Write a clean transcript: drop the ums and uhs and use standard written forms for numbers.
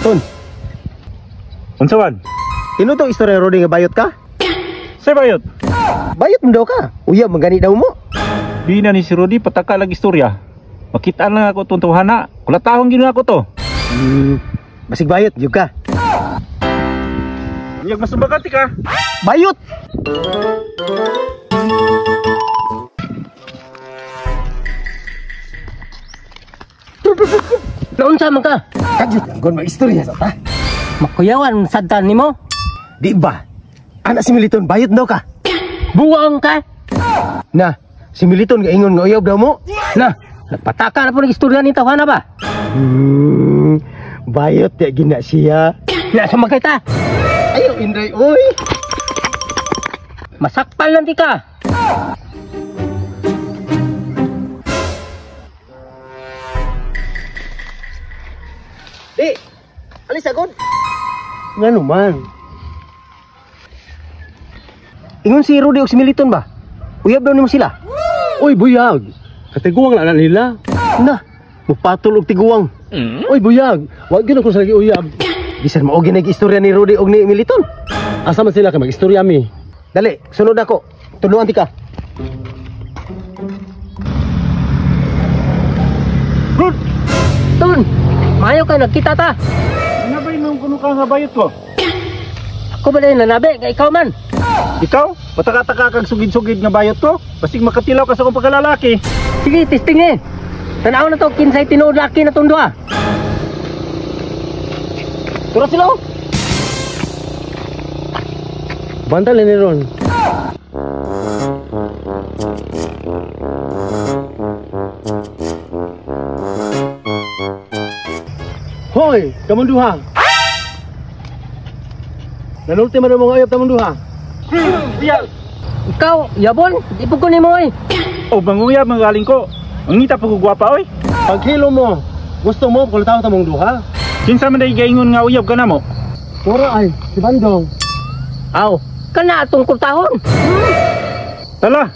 Ton, Unsawan? tinutong istorya Rudy nga bayot ka? Say bayot. Bayot mo daw ka. Uyab magani daw mo. Di na ni si Rudy pataka lag istorya. Makita lang ako tuntuhana. Kulatahon gino ako to. Basig bayot jud ka. Nyag masubagati ka. Bayot. Naunsa man ka? Kagyut gon magistorya sa ta. Makuyawan sadtan nimo? Di ba? Anak si Militon bayot daw ka. Buwang ka? Na, si Militon nga ingon nga uyab daw mo. Na, nagpataka na po ng istorya ni tawhana ba? Bayot ya gina siya. Na sumakay ta. Ayo Inday oy. Masakpal nanti ka. Di, alis agad. Nga naman. Ingon si Rudy o si Militon ba? Uyab daw nimo sila. Oy, buyag. Katiguang na nila. Na, mupatol og tiguang. Oy, buyag. Wag gyud ako sa lagi uyab. Bisan mao ginag istorya ni Rudy og ni Militon. Asa man sila kay magistorya mi? Dali, sunod ako. Tulungan ti ka. Rud! Ton! Mayo ka nagkita ta. Ano ba yung kuno ka nga bayot ko? Ako ba na nanabi? Nga ikaw man. Ikaw? Pataka-taka kag sugid-sugid nga bayot ko? Basig makatilaw ka sa akong pagkalalaki. Sige, testing eh. Tanaw na to, kinsay tinuod laki na tondo ah. Turo sila oh. Bantal ni ron. Hoy, kamon duha. Nanulti man mo nga uyab tamon duha. Ikaw, yabon, di po ko ni mo eh. O banguyab magaling ko. Ang ngita pa ko gwapa oy. Paghilo mo, gusto mo kultaw tamong duha? Kinsa man day gaingon nga uyab ka na mo? Puro ay, si Bandong. Aw, kana atong kultahon. Tala,